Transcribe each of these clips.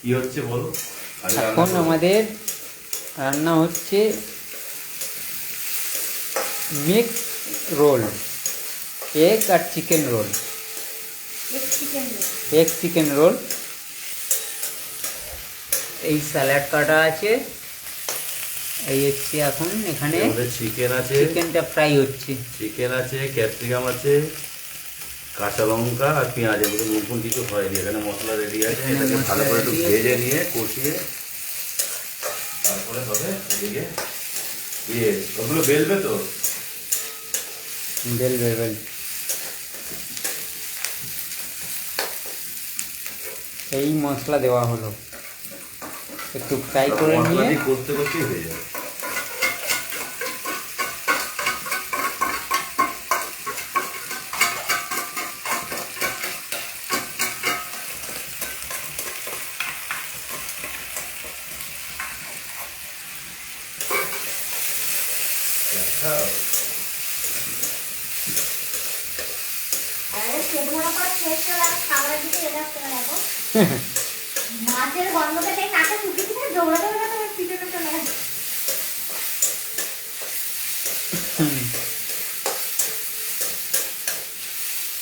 কি হচ্ছে বলো? এখন আমাদের রান্না হচ্ছে মিক্স রোল, এগ আর chicken roll. Egg chicken roll. এই স্যালাড কাটা আছে, এই হচ্ছে এখন এখানে চিকেন আছে, চিকেনটা ফ্রাই হচ্ছে। চিকেন আছে, ক্যাপসিকাম আছে, কাঁচা লঙ্কা আর পেঁয়াজ, এগুলো নতুন কিছু হয়নি। এখানে মশলা রেডি আছে, এটাকে ভালো করে একটু ভেজে নিয়ে কষিয়ে তারপরে হবে এদিকে ওগুলো বেলবে তো, বেলবে। এই মশলা দেওয়া হলো, একটু ফ্রাই করে নিয়ে করতে করতেই হয়ে যাবে। মাছের গন্ধটা সেই কাছে শুকিয়ে দিতে দৌড়াতে দৌড়াতে পিছনে চলে গেছে।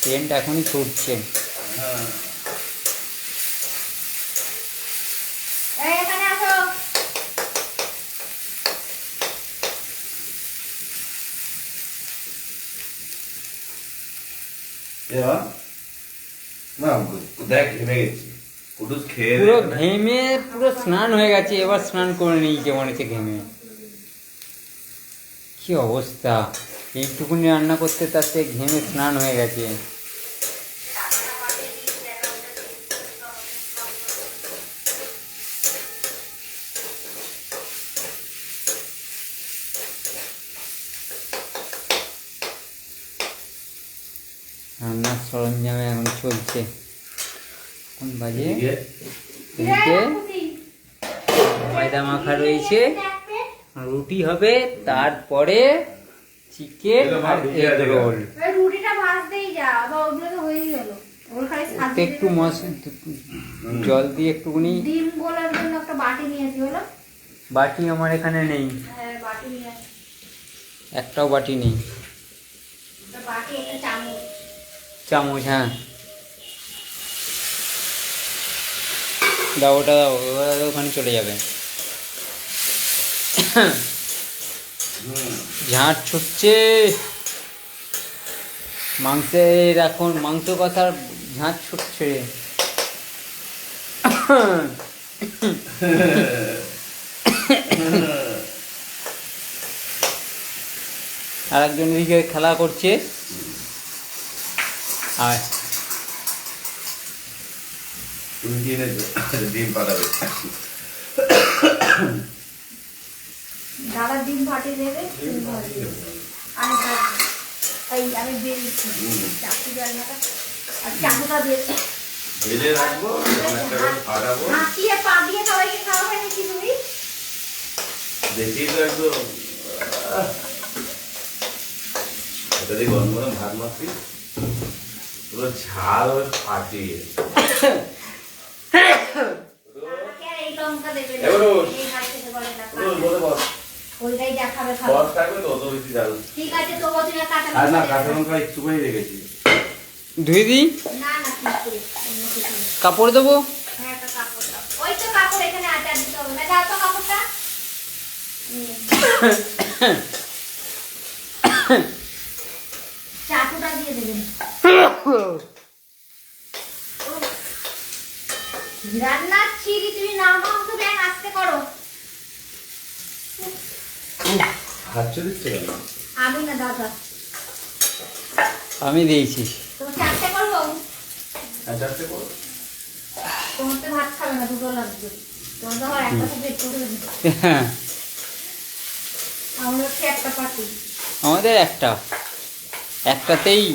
ট্রেনটা এখনই ছুটছে। এখানে আসো। না দেখ ঘেমে গেছি, কুটুস খেয়ে পুরো ঘেমে পুরো স্নান হয়ে গেছে, এবার স্নান করে নিই কেমন হচ্ছে ঘেমে। কি অবস্থা, এইটুকুনি রান্না করতে তাতে ঘেমে স্নান হয়ে গেছে। রান্নার সরঞ্জামে এখন চলছে। এখন বাজে তিনটে, ময়দা মাখা রয়েছে, রুটি হবে, তারপরে চিকেন আর এগ রোল। রুটিটা ভাজতেই যা, বা ওগুলো তো হয়েই গেল। ওর খালি সাজিয়ে একটু জল দিয়ে একটুখানি। ডিম গোলার জন্য একটা বাটি নিয়েছি, হলো? বাটি আমার এখানে নেই। হ্যাঁ, বাটি নিয়ে আসি। একটাও বাটি নেই। বাটি একটা চামচ। চামচ, হ্যাঁ দাও, ওটা দাও, ওখানে চলে যাবে। ঝাঁট ছুটছে মাংসের, এখন মাংস কষার ঝাঁট ছুটছে। আর একজন এদিকে খেলা করছে। আর তুমি কি এনেছো? ডিম পাঠাবে। দাদা ডিম ফাটিয়ে দেবে, ডিম ফাটিয়ে দেবে। এই আমি বেরিয়েছি চাকু জায়গাটা আর চাকুটা দিয়ে ভেজে রাখবো, একটা করে ফাটাবো। হাঁকিয়ে পা দিয়ে সবাইকে খাওয়া হয় নাকি তুমি? দেখি তো একদম এটা দিয়ে গরম গরম ভাত মাখি, পুরো ঝাল হয়ে ফাটিয়ে। এই লঙ্কা দেবে না, এবারে এই হাত থেকে বলে না, বলে বল ওইটাই যা খাবে খাবে। সস থাকবে তো, অত বেশি ঝাল ঠিক আছে, তবুও তুমি কাঁচা আর না, লঙ্কা কাঁচা দেবে। লঙ্কা একটুখানি রেখেছি। ধুয়ে দিই, না না, ঠিক করে অন্য কিছু না। কাপড় দেবো। হ্যাঁ, একটা কাপড় দাও। ওই তো কাপড় এখানে আচার দিতে হবে না, দাও তো কাপড়টা। চাকুটা দিয়ে দেবেন। রান্নার চিড়ি তুমি নামাও তো, ব্যাং আস্তে করো। হাত দিচ্ছে কেন? আমি না দাদা, আমি দিয়েছি। তো চারটে করবো। চারটে করো। তোমার তো ভাত খাবে না, দুটো লাগবে। তোমার তো আবার একটা তো পেট করে দেবে। হ্যাঁ, আমরা হচ্ছে একটা পাটি। আমাদের একটাতেই।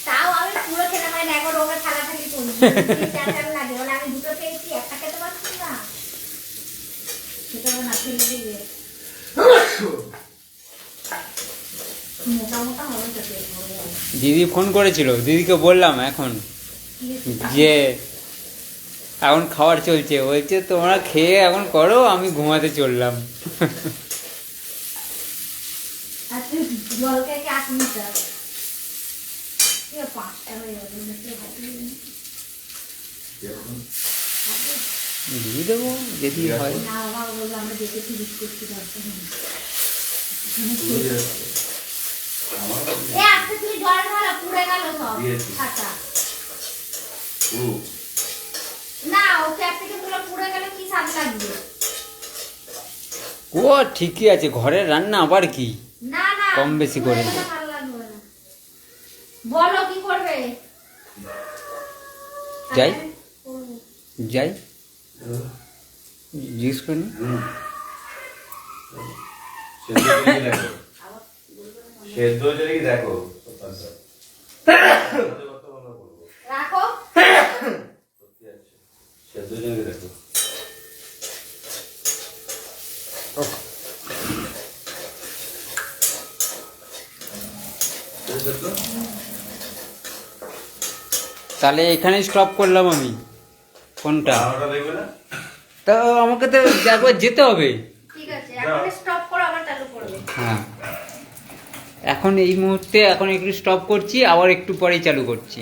তাও আমি পুরো খেতে পারি না, একবার ওকে ঠালাঠালি করি। চারটা লাগে, বলে আমি দুটো খেয়েছি, একটা খেতে পারছি না। সেটা না ফেলে দিবে। মোটা মোটা হবে তো পেট ভরে যাবে। দিদি ফোন করেছিল, দিদিকে বললাম এখন যে এখন খাবার চলছে, বলছে তোমরা খেয়ে এখন করো, আমি ঘুমাতে চললাম। আর তুই জল খেয়ে 8 লিটার 5টা হয়ে গেল দিয়ে দেবো যদি হয়। না বাবা বললো আমরা দেখেছি বিস্কুট দরকার নেই। আজকে তুমি জল ঢালা পুড়ে গেল সব খাতা। না ও ক্যাপ থেকে পুরো গেলে কি স্বাদ লাগবে? ও ঠিকই আছে, ঘরের রান্না আবার কি না না কম বেশি করে পুড়ে গেলে ভালো লাগবে না। বলো কি করবে? যাই যাই জিজ্ঞেস করি। সেদ্ধ হয়েছে নাকি দেখো। রাখো সেদ্ধ হয়েছে নাকি দেখো। তাহলে এখানে স্টপ করলাম আমি ফোনটা। দেখবে না? তা আমাকে তো একবার যেতে হবে। ঠিক আছে এখন স্টপ করো আবার চালু করবে। হ্যাঁ এখন এই মুহূর্তে এখন একটু স্টপ করছি, আবার একটু পরেই চালু করছি।